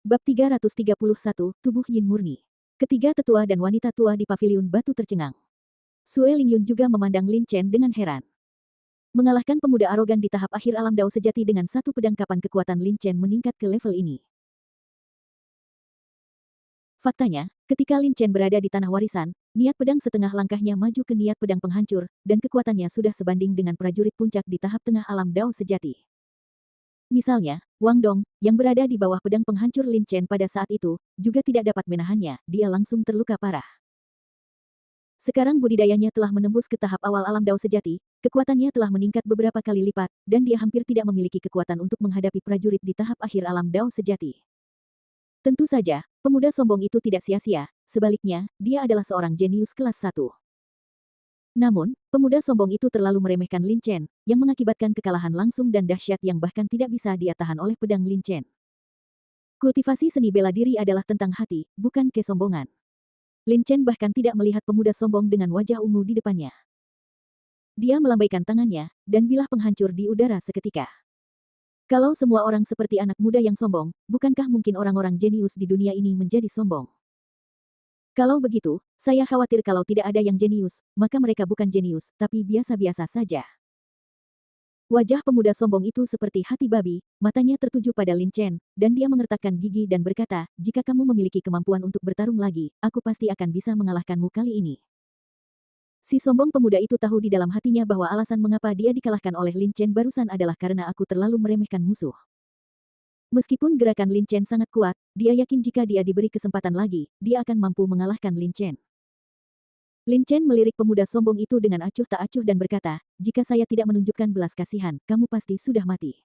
Bab 331, Tubuh Yin Murni. Ketiga tetua dan wanita tua di paviliun batu tercengang. Sue Lingyun juga memandang Lin Chen dengan heran. Mengalahkan pemuda arogan di tahap akhir alam dao sejati dengan satu pedang, kapan kekuatan Lin Chen meningkat ke level ini? Faktanya, ketika Lin Chen berada di tanah warisan, niat pedang setengah langkahnya maju ke niat pedang penghancur, dan kekuatannya sudah sebanding dengan prajurit puncak di tahap tengah alam dao sejati. Misalnya, Wang Dong, yang berada di bawah pedang penghancur Lin Chen pada saat itu, juga tidak dapat menahannya, dia langsung terluka parah. Sekarang budidayanya telah menembus ke tahap awal alam dao sejati, kekuatannya telah meningkat beberapa kali lipat, dan dia hampir tidak memiliki kekuatan untuk menghadapi prajurit di tahap akhir alam dao sejati. Tentu saja, pemuda sombong itu tidak sia-sia, sebaliknya, dia adalah seorang jenius kelas 1. Namun, pemuda sombong itu terlalu meremehkan Lin Chen, yang mengakibatkan kekalahan langsung dan dahsyat yang bahkan tidak bisa dia tahan oleh pedang Lin Chen. Kultivasi seni bela diri adalah tentang hati, bukan kesombongan. Lin Chen bahkan tidak melihat pemuda sombong dengan wajah ungu di depannya. Dia melambaikan tangannya, dan bilah penghancur di udara seketika. Kalau semua orang seperti anak muda yang sombong, bukankah mungkin orang-orang jenius di dunia ini menjadi sombong? Kalau begitu, saya khawatir kalau tidak ada yang jenius, maka mereka bukan jenius, tapi biasa-biasa saja. Wajah pemuda sombong itu seperti hati babi, matanya tertuju pada Lin Chen, dan dia mengertakkan gigi dan berkata, jika kamu memiliki kemampuan untuk bertarung lagi, aku pasti akan bisa mengalahkanmu kali ini. Si sombong pemuda itu tahu di dalam hatinya bahwa alasan mengapa dia dikalahkan oleh Lin Chen barusan adalah karena aku terlalu meremehkan musuh. Meskipun gerakan Lin Chen sangat kuat, dia yakin jika dia diberi kesempatan lagi, dia akan mampu mengalahkan Lin Chen. Lin Chen melirik pemuda sombong itu dengan acuh tak acuh dan berkata, jika saya tidak menunjukkan belas kasihan, kamu pasti sudah mati.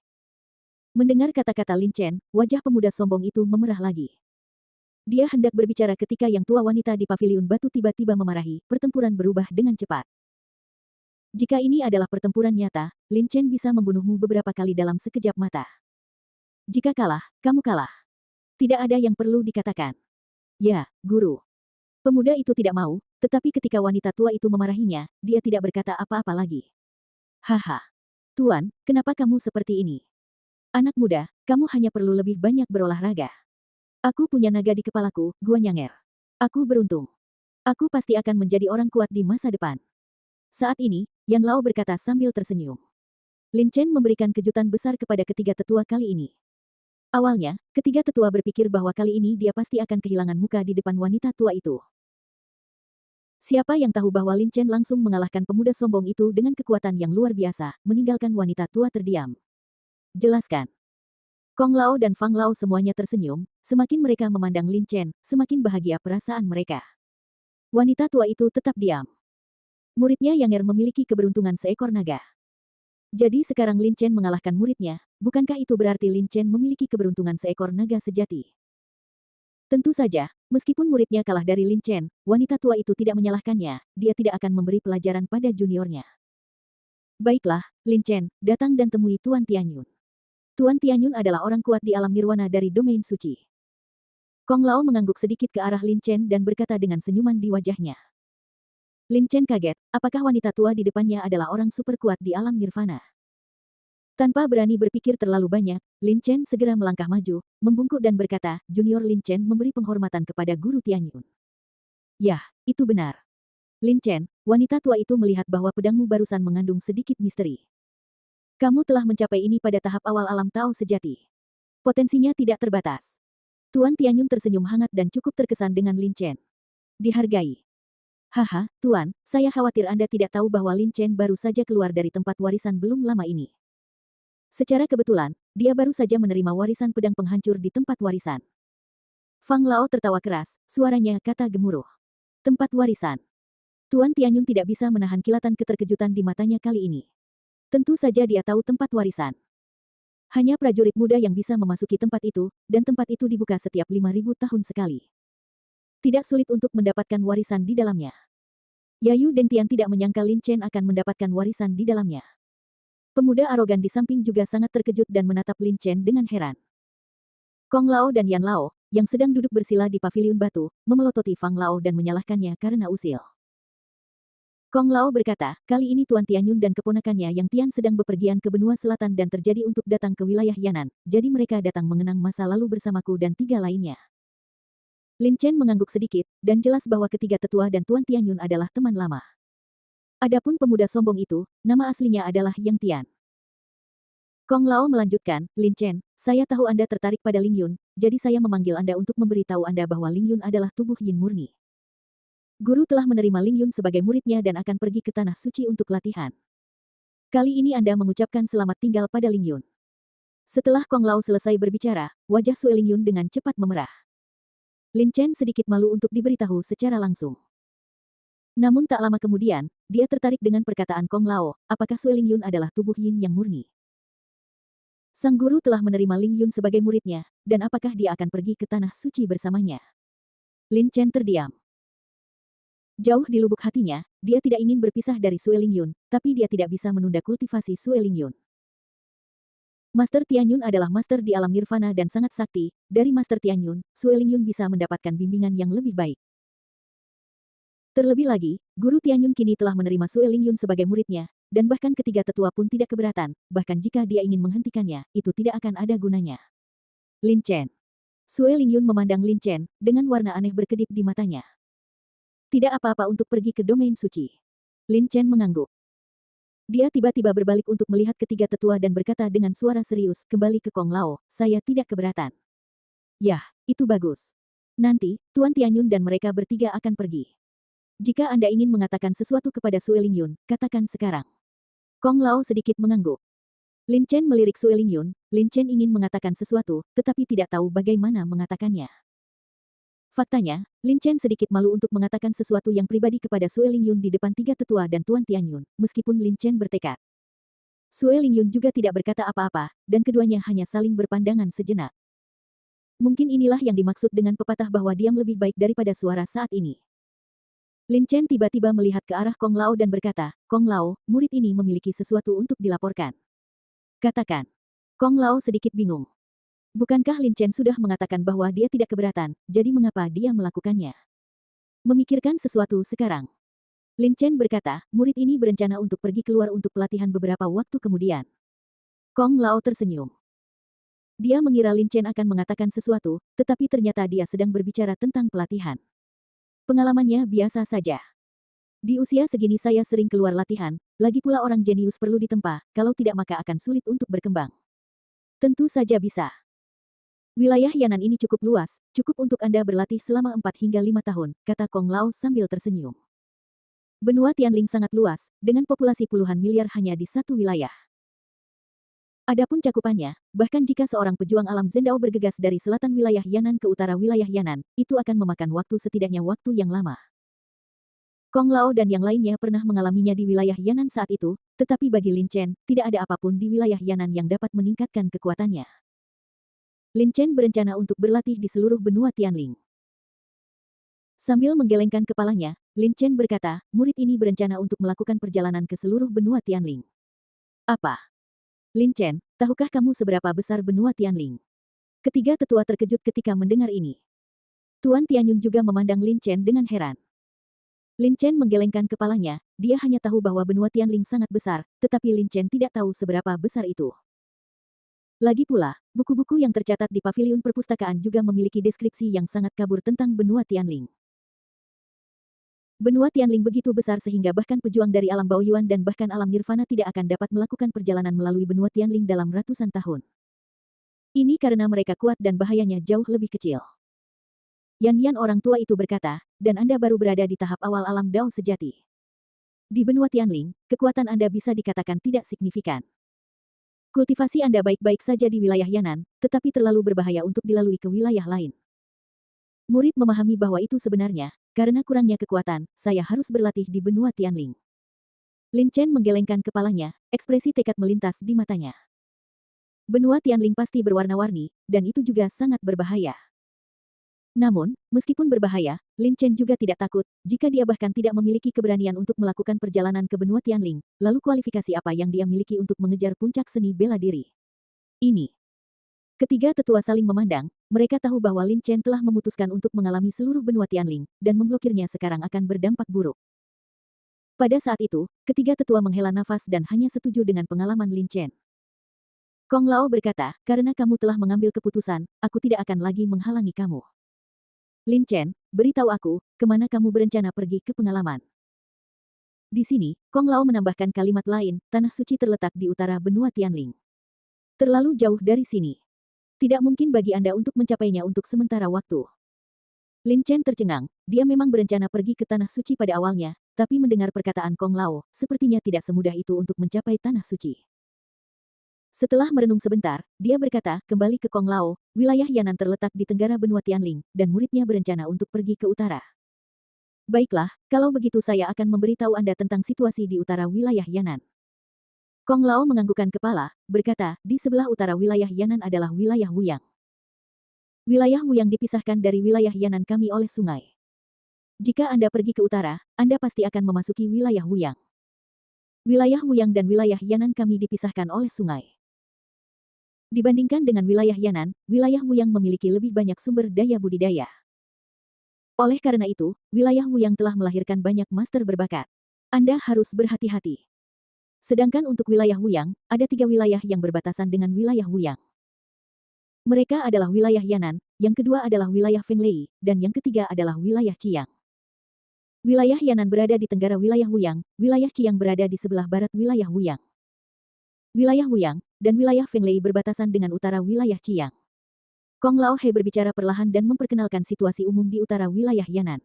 Mendengar kata-kata Lin Chen, wajah pemuda sombong itu memerah lagi. Dia hendak berbicara ketika yang tua wanita di paviliun batu tiba-tiba memarahi, pertempuran berubah dengan cepat. Jika ini adalah pertempuran nyata, Lin Chen bisa membunuhmu beberapa kali dalam sekejap mata. Jika kalah, kamu kalah. Tidak ada yang perlu dikatakan. Ya, guru. Pemuda itu tidak mau, tetapi ketika wanita tua itu memarahinya, dia tidak berkata apa-apa lagi. Haha. Tuan, kenapa kamu seperti ini? Anak muda, kamu hanya perlu lebih banyak berolahraga. Aku punya naga di kepalaku, gua nyanger. Aku beruntung. Aku pasti akan menjadi orang kuat di masa depan. Saat ini, Yan Lao berkata sambil tersenyum. Lin Chen memberikan kejutan besar kepada ketiga tetua kali ini. Awalnya, ketiga tetua berpikir bahwa kali ini dia pasti akan kehilangan muka di depan wanita tua itu. Siapa yang tahu bahwa Lin Chen langsung mengalahkan pemuda sombong itu dengan kekuatan yang luar biasa, meninggalkan wanita tua terdiam. Jelaskan. Kong Lao dan Fang Lao semuanya tersenyum, semakin mereka memandang Lin Chen, semakin bahagia perasaan mereka. Wanita tua itu tetap diam. Muridnya Yanger memiliki keberuntungan seekor naga. Jadi sekarang Lin Chen mengalahkan muridnya, bukankah itu berarti Lin Chen memiliki keberuntungan seekor naga sejati? Tentu saja, meskipun muridnya kalah dari Lin Chen, wanita tua itu tidak menyalahkannya, dia tidak akan memberi pelajaran pada juniornya. Baiklah, Lin Chen, datang dan temui Tuan Tianyun. Tuan Tianyun adalah orang kuat di alam nirwana dari domain suci. Kong Lao mengangguk sedikit ke arah Lin Chen dan berkata dengan senyuman di wajahnya. Lin Chen kaget, apakah wanita tua di depannya adalah orang super kuat di alam nirvana? Tanpa berani berpikir terlalu banyak, Lin Chen segera melangkah maju, membungkuk dan berkata, Junior Lin Chen memberi penghormatan kepada Guru Tianyun. Yah, itu benar. Lin Chen, wanita tua itu melihat bahwa pedangmu barusan mengandung sedikit misteri. Kamu telah mencapai ini pada tahap awal alam Tao sejati. Potensinya tidak terbatas. Tuan Tianyun tersenyum hangat dan cukup terkesan dengan Lin Chen. Dihargai. Haha, Tuan, saya khawatir Anda tidak tahu bahwa Lin Chen baru saja keluar dari tempat warisan belum lama ini. Secara kebetulan, dia baru saja menerima warisan pedang penghancur di tempat warisan. Fang Lao tertawa keras, suaranya kata gemuruh. Tempat warisan. Tuan Tianyun tidak bisa menahan kilatan keterkejutan di matanya kali ini. Tentu saja dia tahu tempat warisan. Hanya prajurit muda yang bisa memasuki tempat itu, dan tempat itu dibuka setiap 5.000 tahun sekali. Tidak sulit untuk mendapatkan warisan di dalamnya. Yayu Dengtian tidak menyangka Lin Chen akan mendapatkan warisan di dalamnya. Pemuda arogan di samping juga sangat terkejut dan menatap Lin Chen dengan heran. Kong Lao dan Yan Lao, yang sedang duduk bersila di paviliun batu, memelototi Fang Lao dan menyalahkannya karena usil. Kong Lao berkata, kali ini Tuan Tianyun dan keponakannya Yang Tian sedang bepergian ke benua selatan dan terjadi untuk datang ke wilayah Yanan, jadi mereka datang mengenang masa lalu bersamaku dan 3 lainnya. Lin Chen mengangguk sedikit, dan jelas bahwa ketiga tetua dan Tuan Tianyun adalah teman lama. Adapun pemuda sombong itu, nama aslinya adalah Yang Tian. Kong Lao melanjutkan, Lin Chen, saya tahu Anda tertarik pada Ling Yun, jadi saya memanggil Anda untuk memberitahu Anda bahwa Ling Yun adalah tubuh Yin murni. Guru telah menerima Ling Yun sebagai muridnya dan akan pergi ke Tanah Suci untuk latihan. Kali ini Anda mengucapkan selamat tinggal pada Ling Yun. Setelah Kong Lao selesai berbicara, wajah Sue Ling Yun dengan cepat memerah. Lin Chen sedikit malu untuk diberitahu secara langsung. Namun tak lama kemudian, dia tertarik dengan perkataan Kong Lao, apakah Sue Ling Yun adalah tubuh Yin yang murni. Sang guru telah menerima Ling Yun sebagai muridnya, dan apakah dia akan pergi ke Tanah Suci bersamanya? Lin Chen terdiam. Jauh di lubuk hatinya, dia tidak ingin berpisah dari Sue Ling Yun, tapi dia tidak bisa menunda kultivasi Sue Ling Yun. Master Tianyun adalah master di alam nirvana dan sangat sakti. Dari Master Tianyun, Sue Ling Yun bisa mendapatkan bimbingan yang lebih baik. Terlebih lagi, Guru Tianyun kini telah menerima Sue Ling Yun sebagai muridnya, dan bahkan ketiga tetua pun tidak keberatan, bahkan jika dia ingin menghentikannya, itu tidak akan ada gunanya. Lin Chen. Sue Ling Yun memandang Lin Chen, dengan warna aneh berkedip di matanya. Tidak apa-apa untuk pergi ke domain suci. Lin Chen mengangguk. Dia tiba-tiba berbalik untuk melihat ketiga tetua dan berkata dengan suara serius, kembali ke Kong Lao, saya tidak keberatan. Yah, itu bagus. Nanti, Tuan Tianyun dan mereka bertiga akan pergi. Jika Anda ingin mengatakan sesuatu kepada Sue Ling Yun, katakan sekarang. Kong Lao sedikit mengangguk. Lin Chen melirik Sue Ling Yun, Lin Chen ingin mengatakan sesuatu, tetapi tidak tahu bagaimana mengatakannya. Faktanya, Lin Chen sedikit malu untuk mengatakan sesuatu yang pribadi kepada Sue Ling Yun di depan tiga tetua dan Tuan Tianyun, meskipun Lin Chen bertekad. Sue Ling Yun juga tidak berkata apa-apa, dan keduanya hanya saling berpandangan sejenak. Mungkin inilah yang dimaksud dengan pepatah bahwa diam lebih baik daripada suara saat ini. Lin Chen tiba-tiba melihat ke arah Kong Lao dan berkata, Kong Lao, murid ini memiliki sesuatu untuk dilaporkan. Katakan. Kong Lao sedikit bingung. Bukankah Lin Chen sudah mengatakan bahwa dia tidak keberatan, jadi mengapa dia melakukannya? Memikirkan sesuatu sekarang. Lin Chen berkata, murid ini berencana untuk pergi keluar untuk pelatihan beberapa waktu kemudian. Kong Lao tersenyum. Dia mengira Lin Chen akan mengatakan sesuatu, tetapi ternyata dia sedang berbicara tentang pelatihan. Pengalamannya biasa saja. Di usia segini saya sering keluar latihan, lagi pula orang jenius perlu ditempa, kalau tidak maka akan sulit untuk berkembang. Tentu saja bisa. Wilayah Yanan ini cukup luas, cukup untuk Anda berlatih selama 4 hingga 5 tahun, kata Kong Lao sambil tersenyum. Benua Tianling sangat luas, dengan populasi puluhan miliar hanya di satu wilayah. Adapun cakupannya, bahkan jika seorang pejuang alam Zendao bergegas dari selatan wilayah Yanan ke utara wilayah Yanan, itu akan memakan waktu setidaknya waktu yang lama. Kong Lao dan yang lainnya pernah mengalaminya di wilayah Yanan saat itu, tetapi bagi Lin Chen, tidak ada apapun di wilayah Yanan yang dapat meningkatkan kekuatannya. Lin Chen berencana untuk berlatih di seluruh benua Tianling. Sambil menggelengkan kepalanya, Lin Chen berkata, murid ini berencana untuk melakukan perjalanan ke seluruh benua Tianling. Apa? Lin Chen, tahukah kamu seberapa besar benua Tianling? Ketiga tetua terkejut ketika mendengar ini. Tuan Tianyun juga memandang Lin Chen dengan heran. Lin Chen menggelengkan kepalanya, dia hanya tahu bahwa benua Tianling sangat besar, tetapi Lin Chen tidak tahu seberapa besar itu. Lagi pula, buku-buku yang tercatat di paviliun perpustakaan juga memiliki deskripsi yang sangat kabur tentang benua Tianling. Benua Tianling begitu besar sehingga bahkan pejuang dari alam Baoyuan dan bahkan alam Nirvana tidak akan dapat melakukan perjalanan melalui benua Tianling dalam ratusan tahun. Ini karena mereka kuat dan bahayanya jauh lebih kecil. Yan orang tua itu berkata, dan Anda baru berada di tahap awal alam Dao sejati. Di benua Tianling, kekuatan Anda bisa dikatakan tidak signifikan. Kultivasi Anda baik-baik saja di wilayah Yanan, tetapi terlalu berbahaya untuk dilalui ke wilayah lain. Murid memahami bahwa itu sebenarnya, karena kurangnya kekuatan, saya harus berlatih di benua Tianling. Lin Chen menggelengkan kepalanya, ekspresi tekad melintas di matanya. Benua Tianling pasti berwarna-warni, dan itu juga sangat berbahaya. Namun, meskipun berbahaya, Lin Chen juga tidak takut, jika dia bahkan tidak memiliki keberanian untuk melakukan perjalanan ke benua Tianling, lalu kualifikasi apa yang dia miliki untuk mengejar puncak seni bela diri? Ini. Ketiga tetua saling memandang, mereka tahu bahwa Lin Chen telah memutuskan untuk mengalami seluruh benua Tianling, dan memblokirnya sekarang akan berdampak buruk. Pada saat itu, ketiga tetua menghela nafas dan hanya setuju dengan pengalaman Lin Chen. Kong Lao berkata, karena kamu telah mengambil keputusan, aku tidak akan lagi menghalangi kamu. Lin Chen, beritahu aku, kemana kamu berencana pergi ke pengalaman. Di sini, Kong Lao menambahkan kalimat lain, tanah suci terletak di utara benua Tianling. Terlalu jauh dari sini. Tidak mungkin bagi Anda untuk mencapainya untuk sementara waktu. Lin Chen tercengang, dia memang berencana pergi ke tanah suci pada awalnya, tapi mendengar perkataan Kong Lao, sepertinya tidak semudah itu untuk mencapai tanah suci. Setelah merenung sebentar, dia berkata, kembali ke Kong Lao, wilayah Yan'an terletak di tenggara benua Tianling, dan muridnya berencana untuk pergi ke utara. Baiklah, kalau begitu saya akan memberitahu Anda tentang situasi di utara wilayah Yan'an. Kong Lao menganggukkan kepala, berkata, di sebelah utara wilayah Yan'an adalah wilayah Wuyang. Wilayah Wuyang dipisahkan dari wilayah Yan'an kami oleh sungai. Jika Anda pergi ke utara, Anda pasti akan memasuki wilayah Wuyang. Wilayah Wuyang dan wilayah Yan'an kami dipisahkan oleh sungai. Dibandingkan dengan wilayah Yan'an, wilayah Wuyang memiliki lebih banyak sumber daya budidaya. Oleh karena itu, wilayah Wuyang telah melahirkan banyak master berbakat. Anda harus berhati-hati. Sedangkan untuk wilayah Wuyang, ada 3 wilayah yang berbatasan dengan wilayah Wuyang. Mereka adalah wilayah Yan'an, yang kedua adalah wilayah Fenglei, dan yang ketiga adalah wilayah Qiang. Wilayah Yan'an berada di tenggara wilayah Wuyang, wilayah Qiang berada di sebelah barat wilayah Wuyang. Wilayah Wuyang dan wilayah Fenglei berbatasan dengan utara wilayah Qiang. Kong Lao He berbicara perlahan dan memperkenalkan situasi umum di utara wilayah Yan'an.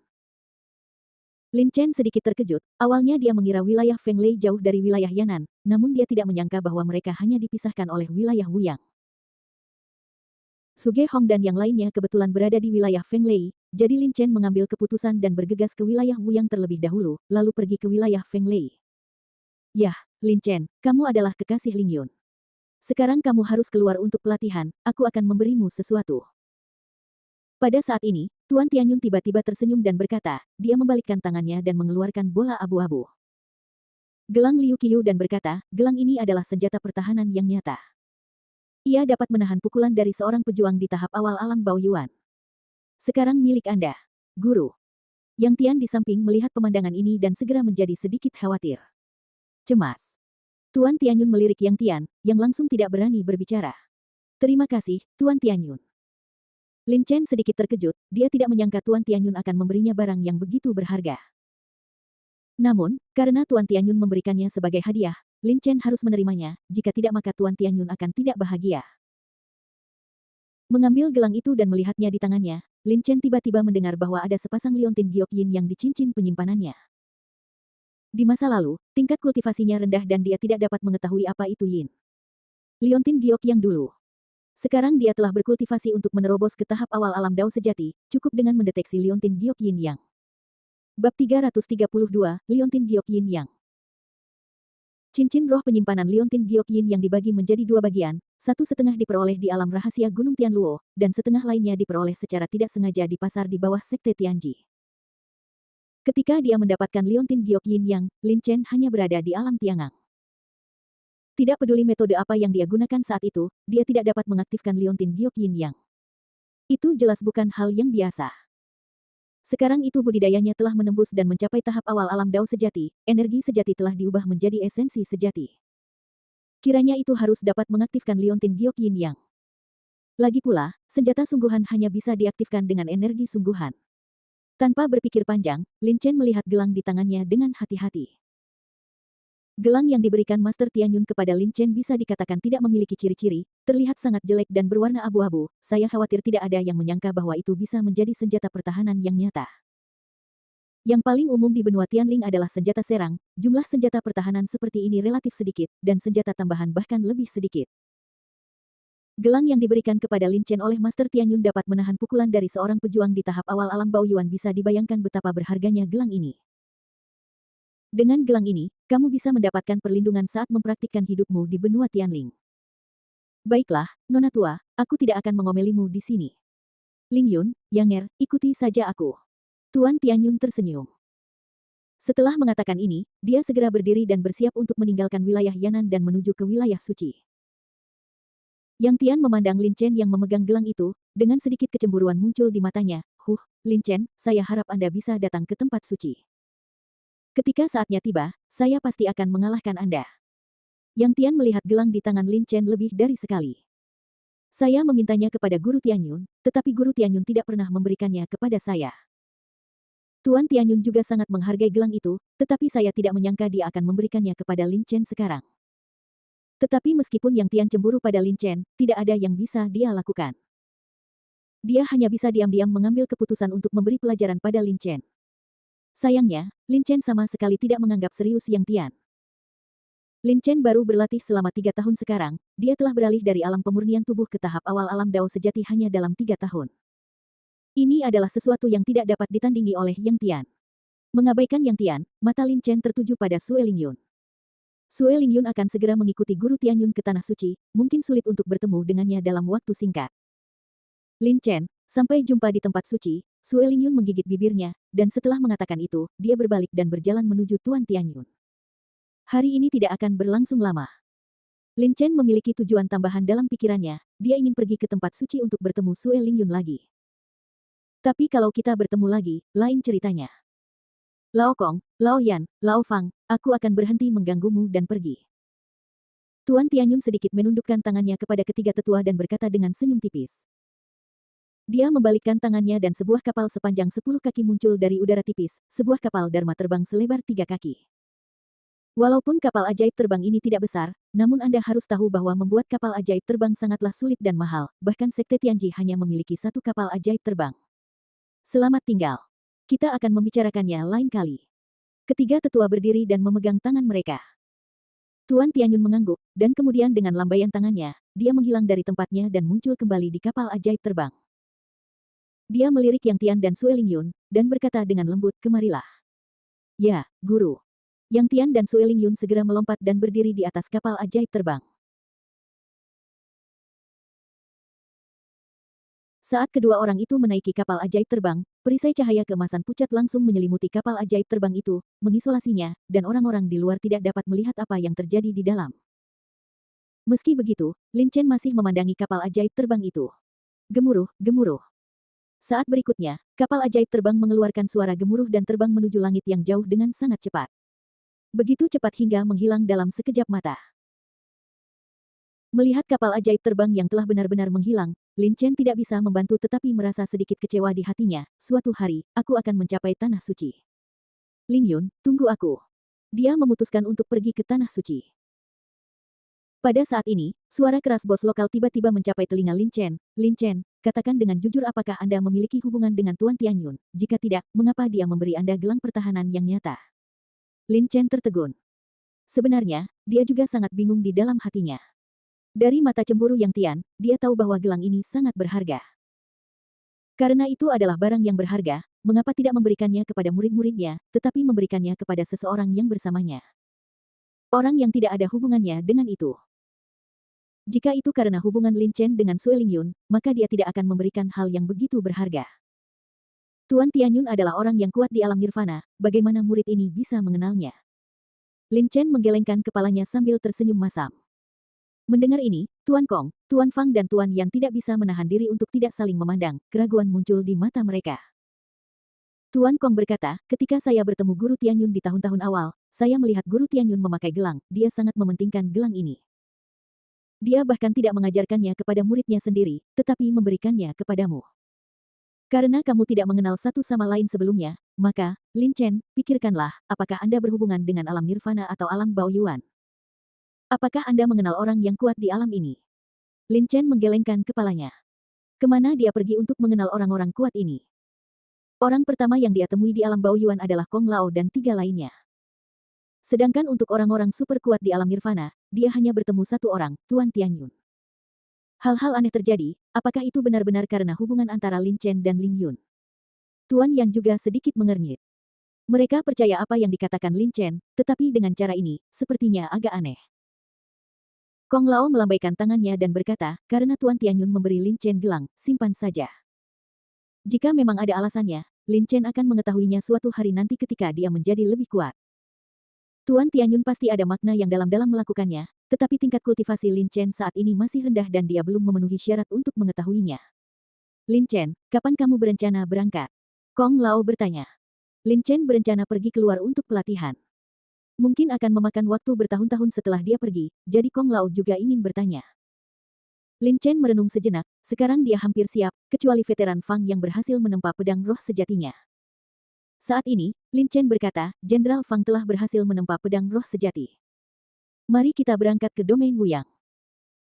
Lin Chen sedikit terkejut, awalnya dia mengira wilayah Fenglei jauh dari wilayah Yan'an, namun dia tidak menyangka bahwa mereka hanya dipisahkan oleh wilayah Wuyang. Su Ge Hong dan yang lainnya kebetulan berada di wilayah Fenglei, jadi Lin Chen mengambil keputusan dan bergegas ke wilayah Wuyang terlebih dahulu, lalu pergi ke wilayah Fenglei. Yah, Lin Chen, kamu adalah kekasih Ling Yun. Sekarang kamu harus keluar untuk pelatihan, aku akan memberimu sesuatu. Pada saat ini, Tuan Tianyun tiba-tiba tersenyum dan berkata, dia membalikkan tangannya dan mengeluarkan bola abu-abu. Gelang Liu Qiu dan berkata, gelang ini adalah senjata pertahanan yang nyata. Ia dapat menahan pukulan dari seorang pejuang di tahap awal alam Baoyuan. Sekarang milik Anda, Guru. Yang Tian di samping melihat pemandangan ini dan segera menjadi sedikit khawatir. Cemas. Tuan Tianyun melirik Yang Tian, yang langsung tidak berani berbicara. Terima kasih, Tuan Tianyun. Lin Chen sedikit terkejut, dia tidak menyangka Tuan Tianyun akan memberinya barang yang begitu berharga. Namun, karena Tuan Tianyun memberikannya sebagai hadiah, Lin Chen harus menerimanya, jika tidak maka Tuan Tianyun akan tidak bahagia. Mengambil gelang itu dan melihatnya di tangannya, Lin Chen tiba-tiba mendengar bahwa ada sepasang liontin giok yin yang di cincin penyimpanannya. Di masa lalu, tingkat kultivasinya rendah dan dia tidak dapat mengetahui apa itu yin. Liontin giok yang dulu. Sekarang dia telah berkultivasi untuk menerobos ke tahap awal alam Dao sejati, cukup dengan mendeteksi liontin giok yin yang. Bab 332, Liontin Giok Yin Yang. Cincin roh penyimpanan Liontin Giok Yin yang dibagi menjadi 2 bagian, 1/2 diperoleh di alam rahasia Gunung Tianluo, dan setengah lainnya diperoleh secara tidak sengaja di pasar di bawah Sekte Tianji. Ketika dia mendapatkan Liontin Giok Yin Yang, Lin Chen hanya berada di alam Tiangang. Tidak peduli metode apa yang dia gunakan saat itu, dia tidak dapat mengaktifkan Liontin Giok Yin Yang. Itu jelas bukan hal yang biasa. Sekarang itu budidayanya telah menembus dan mencapai tahap awal alam Dao sejati, energi sejati telah diubah menjadi esensi sejati. Kiranya itu harus dapat mengaktifkan Liontin Giok Yin Yang. Lagi pula, senjata sungguhan hanya bisa diaktifkan dengan energi sungguhan. Tanpa berpikir panjang, Lin Chen melihat gelang di tangannya dengan hati-hati. Gelang yang diberikan Master Tianyun kepada Lin Chen bisa dikatakan tidak memiliki ciri-ciri, terlihat sangat jelek dan berwarna abu-abu, saya khawatir tidak ada yang menyangka bahwa itu bisa menjadi senjata pertahanan yang nyata. Yang paling umum di benua Tianling adalah senjata serang, jumlah senjata pertahanan seperti ini relatif sedikit, dan senjata tambahan bahkan lebih sedikit. Gelang yang diberikan kepada Lin Chen oleh Master Tianyun dapat menahan pukulan dari seorang pejuang di tahap awal alam Baoyuan, bisa dibayangkan betapa berharganya gelang ini. Dengan gelang ini, kamu bisa mendapatkan perlindungan saat mempraktikkan hidupmu di benua Tianling. Baiklah, Nona tua, aku tidak akan mengomelimu di sini. Ling Yun, Yang Er, ikuti saja aku. Tuan Tianyun tersenyum. Setelah mengatakan ini, dia segera berdiri dan bersiap untuk meninggalkan wilayah Yan'an dan menuju ke wilayah suci. Yang Tian memandang Lin Chen yang memegang gelang itu, dengan sedikit kecemburuan muncul di matanya. Lin Chen, saya harap Anda bisa datang ke tempat suci. Ketika saatnya tiba, saya pasti akan mengalahkan Anda. Yang Tian melihat gelang di tangan Lin Chen lebih dari sekali. Saya memintanya kepada Guru Tianyun, tetapi Guru Tianyun tidak pernah memberikannya kepada saya. Tuan Tianyun juga sangat menghargai gelang itu, tetapi saya tidak menyangka dia akan memberikannya kepada Lin Chen sekarang. Tetapi meskipun Yang Tian cemburu pada Lin Chen, tidak ada yang bisa dia lakukan. Dia hanya bisa diam-diam mengambil keputusan untuk memberi pelajaran pada Lin Chen. Sayangnya, Lin Chen sama sekali tidak menganggap serius Yang Tian. Lin Chen baru berlatih selama 3 tahun sekarang, dia telah beralih dari alam pemurnian tubuh ke tahap awal alam Dao sejati hanya dalam 3 tahun. Ini adalah sesuatu yang tidak dapat ditandingi oleh Yang Tian. Mengabaikan Yang Tian, mata Lin Chen tertuju pada Sue Lingyun. Sue Lingyun akan segera mengikuti Guru Tianyun ke Tanah Suci, mungkin sulit untuk bertemu dengannya dalam waktu singkat. Lin Chen, sampai jumpa di tempat suci. Sue Lingyun menggigit bibirnya, dan setelah mengatakan itu, dia berbalik dan berjalan menuju Tuan Tianyun. Hari ini tidak akan berlangsung lama. Lin Chen memiliki tujuan tambahan dalam pikirannya, dia ingin pergi ke tempat suci untuk bertemu Sue Lingyun lagi. Tapi kalau kita bertemu lagi, lain ceritanya. Lao Kong, Lao Yan, Lao Fang, aku akan berhenti mengganggumu dan pergi. Tuan Tianyun sedikit menundukkan tangannya kepada ketiga tetua dan berkata dengan senyum tipis. Dia membalikkan tangannya dan sebuah kapal sepanjang 10 kaki muncul dari udara tipis, sebuah kapal Dharma terbang selebar 3 kaki. Walaupun kapal ajaib terbang ini tidak besar, namun Anda harus tahu bahwa membuat kapal ajaib terbang sangatlah sulit dan mahal, bahkan Sekte Tianji hanya memiliki 1 kapal ajaib terbang. Selamat tinggal. Kita akan membicarakannya lain kali. Ketiga tetua berdiri dan memegang tangan mereka. Tuan Tianyun mengangguk, dan kemudian dengan lambaian tangannya, dia menghilang dari tempatnya dan muncul kembali di kapal ajaib terbang. Dia melirik Yang Tian dan Sue Lingyun, dan berkata dengan lembut, kemarilah. Ya, Guru. Yang Tian dan Sue Lingyun segera melompat dan berdiri di atas kapal ajaib terbang. Saat kedua orang itu menaiki kapal ajaib terbang, perisai cahaya keemasan pucat langsung menyelimuti kapal ajaib terbang itu, mengisolasinya, dan orang-orang di luar tidak dapat melihat apa yang terjadi di dalam. Meski begitu, Lin Chen masih memandangi kapal ajaib terbang itu. Gemuruh, gemuruh. Saat berikutnya, kapal ajaib terbang mengeluarkan suara gemuruh dan terbang menuju langit yang jauh dengan sangat cepat. Begitu cepat hingga menghilang dalam sekejap mata. Melihat kapal ajaib terbang yang telah benar-benar menghilang, Lin Chen tidak bisa membantu tetapi merasa sedikit kecewa di hatinya. Suatu hari, aku akan mencapai Tanah Suci. Lingyun, tunggu aku. Dia memutuskan untuk pergi ke Tanah Suci. Pada saat ini, suara keras bos lokal tiba-tiba mencapai telinga Lin Chen. Lin Chen, katakan dengan jujur apakah Anda memiliki hubungan dengan Tuan Tianyun? Jika tidak, mengapa dia memberi Anda gelang pertahanan yang nyata? Lin Chen tertegun. Sebenarnya, dia juga sangat bingung di dalam hatinya. Dari mata cemburu Yang Tian, dia tahu bahwa gelang ini sangat berharga. Karena itu adalah barang yang berharga, mengapa tidak memberikannya kepada murid-muridnya, tetapi memberikannya kepada seseorang yang bersamanya? Orang yang tidak ada hubungannya dengan itu. Jika itu karena hubungan Lin Chen dengan Sue Lingyun, maka dia tidak akan memberikan hal yang begitu berharga. Tuan Tianyun adalah orang yang kuat di alam nirvana, bagaimana murid ini bisa mengenalnya? Lin Chen menggelengkan kepalanya sambil tersenyum masam. Mendengar ini, Tuan Kong, Tuan Fang dan Tuan Yan tidak bisa menahan diri untuk tidak saling memandang, keraguan muncul di mata mereka. Tuan Kong berkata, ketika saya bertemu Guru Tianyun di tahun-tahun awal, saya melihat Guru Tianyun memakai gelang, dia sangat mementingkan gelang ini. Dia bahkan tidak mengajarkannya kepada muridnya sendiri, tetapi memberikannya kepadamu. Karena kamu tidak mengenal satu sama lain sebelumnya, maka, Lin Chen, pikirkanlah, apakah Anda berhubungan dengan alam nirvana atau alam Baoyuan? Apakah Anda mengenal orang yang kuat di alam ini? Lin Chen menggelengkan kepalanya. Kemana dia pergi untuk mengenal orang-orang kuat ini? Orang pertama yang dia temui di alam Baoyuan adalah Kong Lao dan 3 lainnya. Sedangkan untuk orang-orang super kuat di alam nirvana, dia hanya bertemu satu orang, Tuan Tianyun. Hal-hal aneh terjadi, apakah itu benar-benar karena hubungan antara Lin Chen dan Ling Yun? Tuan Yan juga sedikit mengernyit. Mereka percaya apa yang dikatakan Lin Chen, tetapi dengan cara ini, sepertinya agak aneh. Kong Lao melambaikan tangannya dan berkata, karena Tuan Tianyun memberi Lin Chen gelang, simpan saja. Jika memang ada alasannya, Lin Chen akan mengetahuinya suatu hari nanti ketika dia menjadi lebih kuat. Tuan Tianyun pasti ada makna yang dalam-dalam melakukannya, tetapi tingkat kultivasi Lin Chen saat ini masih rendah dan dia belum memenuhi syarat untuk mengetahuinya. Lin Chen, kapan kamu berencana berangkat? Kong Lao bertanya. Lin Chen berencana pergi keluar untuk pelatihan. Mungkin akan memakan waktu bertahun-tahun setelah dia pergi, jadi Kong Lao juga ingin bertanya. Lin Chen merenung sejenak, sekarang dia hampir siap, kecuali veteran Fang yang berhasil menempa pedang roh sejatinya. Saat ini, Lin Chen berkata, Jenderal Fang telah berhasil menempa pedang roh sejati. Mari kita berangkat ke domain Wuyang.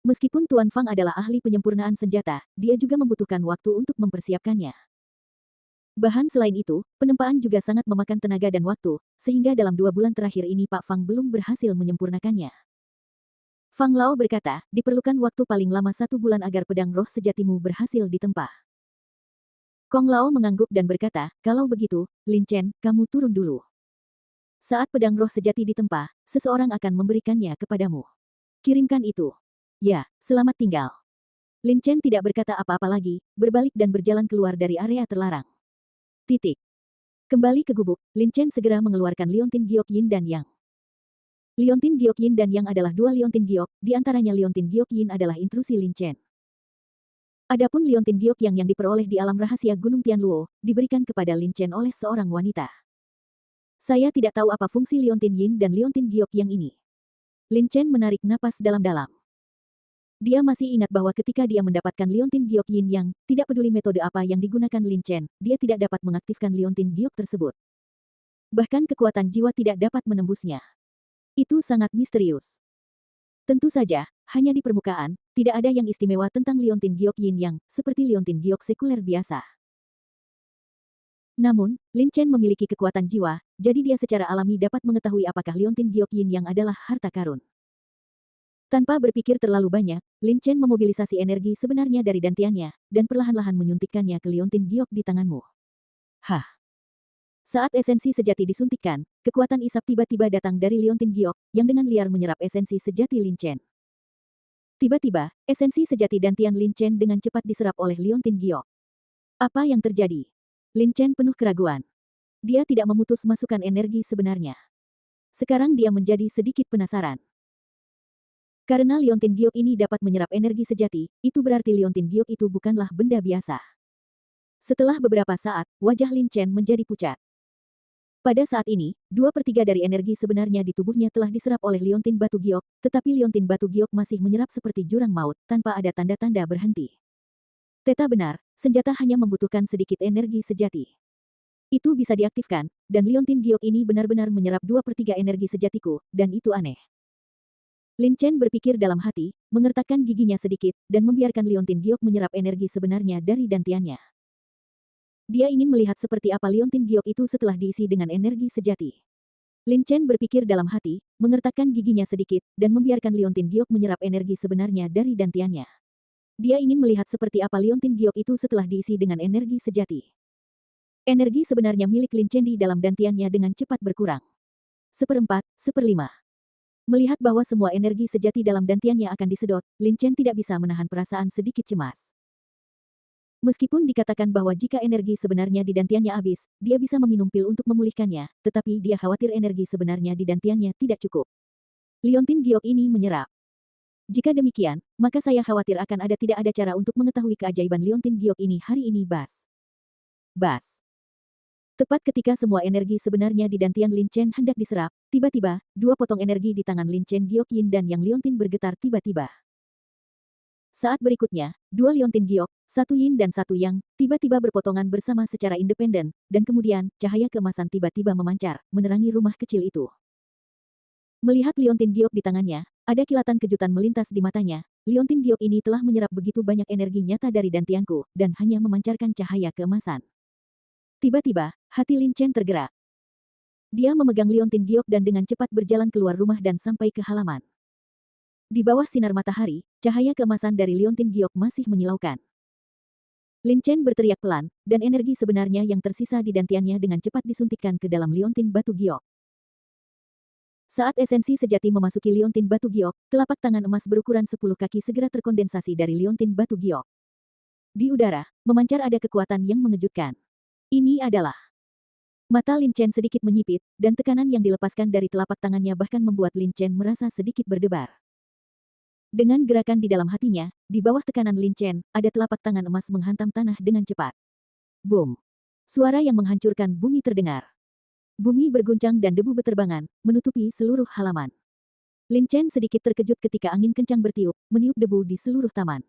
Meskipun Tuan Fang adalah ahli penyempurnaan senjata, dia juga membutuhkan waktu untuk mempersiapkannya. Bahkan selain itu, penempaan juga sangat memakan tenaga dan waktu, sehingga dalam 2 bulan terakhir ini Pak Fang belum berhasil menyempurnakannya. Fang Lao berkata, diperlukan waktu paling lama 1 bulan agar pedang roh sejatimu berhasil ditempa. Kong Lao mengangguk dan berkata, kalau begitu, Lin Chen, kamu turun dulu. Saat pedang roh sejati ditempa, seseorang akan memberikannya kepadamu. Kirimkan itu. Ya, selamat tinggal. Lin Chen tidak berkata apa-apa lagi, berbalik dan berjalan keluar dari area terlarang. Titik. Kembali ke gubuk, Lin Chen segera mengeluarkan liontin giok yin dan yang. Liontin giok yin dan yang adalah 2 liontin giok, di antaranya liontin giok yin adalah intrusi Lin Chen. Adapun liontin giok yang diperoleh di alam rahasia Gunung Tianluo, diberikan kepada Lin Chen oleh seorang wanita. Saya tidak tahu apa fungsi liontin yin dan liontin giok yang ini. Lin Chen menarik napas dalam-dalam. Dia masih ingat bahwa ketika dia mendapatkan liontin giok yin yang, tidak peduli metode apa yang digunakan Lin Chen, dia tidak dapat mengaktifkan liontin giok tersebut. Bahkan kekuatan jiwa tidak dapat menembusnya. Itu sangat misterius. Tentu saja, hanya di permukaan, tidak ada yang istimewa tentang liontin giok yin yang, seperti liontin giok sekuler biasa. Namun, Lin Chen memiliki kekuatan jiwa, jadi dia secara alami dapat mengetahui apakah liontin giok yin yang adalah harta karun. Tanpa berpikir terlalu banyak, Lin Chen memobilisasi energi sebenarnya dari dantiannya, dan perlahan-lahan menyuntikkannya ke liontin giok di tanganmu. Hah! Saat esensi sejati disuntikkan, kekuatan isap tiba-tiba datang dari liontin giok, yang dengan liar menyerap esensi sejati Lin Chen. Tiba-tiba, esensi sejati dantian Lin Chen dengan cepat diserap oleh liontin giok. Apa yang terjadi? Lin Chen penuh keraguan. Dia tidak memutus masukan energi sebenarnya. Sekarang dia menjadi sedikit penasaran. Karena liontin giok ini dapat menyerap energi sejati, itu berarti liontin giok itu bukanlah benda biasa. Setelah beberapa saat, wajah Lin Chen menjadi pucat. Pada saat ini, 2/3 dari energi sebenarnya di tubuhnya telah diserap oleh liontin batu giok, tetapi liontin batu giok masih menyerap seperti jurang maut, tanpa ada tanda-tanda berhenti. Teta benar, senjata hanya membutuhkan sedikit energi sejati. Itu bisa diaktifkan, dan liontin giok ini benar-benar menyerap 2/3 energi sejatiku, dan itu aneh. Lin Chen berpikir dalam hati, mengertakkan giginya sedikit, dan membiarkan liontin giok menyerap energi sebenarnya dari dantiannya. Dia ingin melihat seperti apa liontin giok itu setelah diisi dengan energi sejati. Lin Chen berpikir dalam hati, mengertakkan giginya sedikit, dan membiarkan liontin giok menyerap energi sebenarnya dari dantiannya. Dia ingin melihat seperti apa liontin giok itu setelah diisi dengan energi sejati. Energi sebenarnya milik Lin Chen di dalam dantiannya dengan cepat berkurang. 1/4, 1/5. Melihat bahwa semua energi sejati dalam dantiannya akan disedot, Lin Chen tidak bisa menahan perasaan sedikit cemas. Meskipun dikatakan bahwa jika energi sebenarnya di dantiannya habis, dia bisa meminum pil untuk memulihkannya, tetapi dia khawatir energi sebenarnya di dantiannya tidak cukup. Liontin giok ini menyerap. Jika demikian, maka saya khawatir akan tidak ada cara untuk mengetahui keajaiban liontin giok ini hari ini, Bas. Bas. Tepat ketika semua energi sebenarnya di dantian Lin Chen hendak diserap, tiba-tiba, 2 potong energi di tangan Lin Chen giok yin dan yang liontin bergetar tiba-tiba. Saat berikutnya, 2 liontin giok, 1 yin dan 1 yang, tiba-tiba berpotongan bersama secara independen, dan kemudian, cahaya keemasan tiba-tiba memancar, menerangi rumah kecil itu. Melihat liontin giok di tangannya, ada kilatan kejutan melintas di matanya. Liontin giok ini telah menyerap begitu banyak energi nyata dari dantianku, dan hanya memancarkan cahaya keemasan. Tiba-tiba, hati Lin Chen tergerak. Dia memegang liontin giok dan dengan cepat berjalan keluar rumah dan sampai ke halaman. Di bawah sinar matahari, cahaya keemasan dari liontin giok masih menyilaukan. Lin Chen berteriak pelan, dan energi sebenarnya yang tersisa di dantiannya dengan cepat disuntikkan ke dalam liontin batu giok. Saat esensi sejati memasuki liontin batu giok, telapak tangan emas berukuran 10 kaki segera terkondensasi dari liontin batu giok. Di udara, memancar ada kekuatan yang mengejutkan. Ini adalah... Mata Lin Chen sedikit menyipit, dan tekanan yang dilepaskan dari telapak tangannya bahkan membuat Lin Chen merasa sedikit berdebar. Dengan gerakan di dalam hatinya, di bawah tekanan Lin Chen, ada telapak tangan emas menghantam tanah dengan cepat. Boom! Suara yang menghancurkan bumi terdengar. Bumi berguncang dan debu beterbangan, menutupi seluruh halaman. Lin Chen sedikit terkejut ketika angin kencang bertiup, meniup debu di seluruh taman.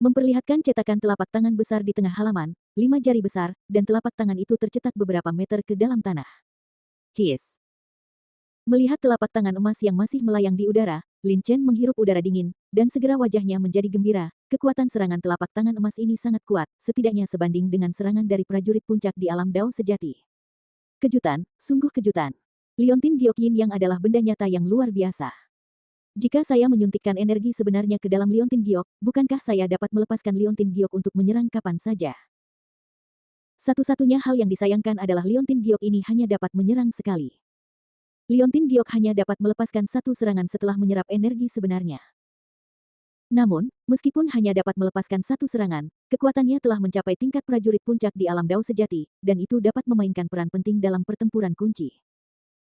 Memperlihatkan cetakan telapak tangan besar di tengah halaman, 5 jari besar, dan telapak tangan itu tercetak beberapa meter ke dalam tanah. Hiss. Melihat telapak tangan emas yang masih melayang di udara, Lin Chen menghirup udara dingin, dan segera wajahnya menjadi gembira. Kekuatan serangan telapak tangan emas ini sangat kuat, setidaknya sebanding dengan serangan dari prajurit puncak di alam Dao sejati. Kejutan, sungguh kejutan. Liontin Gyokyin yang adalah benda nyata yang luar biasa. Jika saya menyuntikkan energi sebenarnya ke dalam Liontin Giok, bukankah saya dapat melepaskan Liontin Giok untuk menyerang kapan saja? Satu-satunya hal yang disayangkan adalah Liontin Giok ini hanya dapat menyerang sekali. Liontin Giok hanya dapat melepaskan satu serangan setelah menyerap energi sebenarnya. Namun, meskipun hanya dapat melepaskan satu serangan, kekuatannya telah mencapai tingkat prajurit puncak di alam Dao sejati, dan itu dapat memainkan peran penting dalam pertempuran kunci.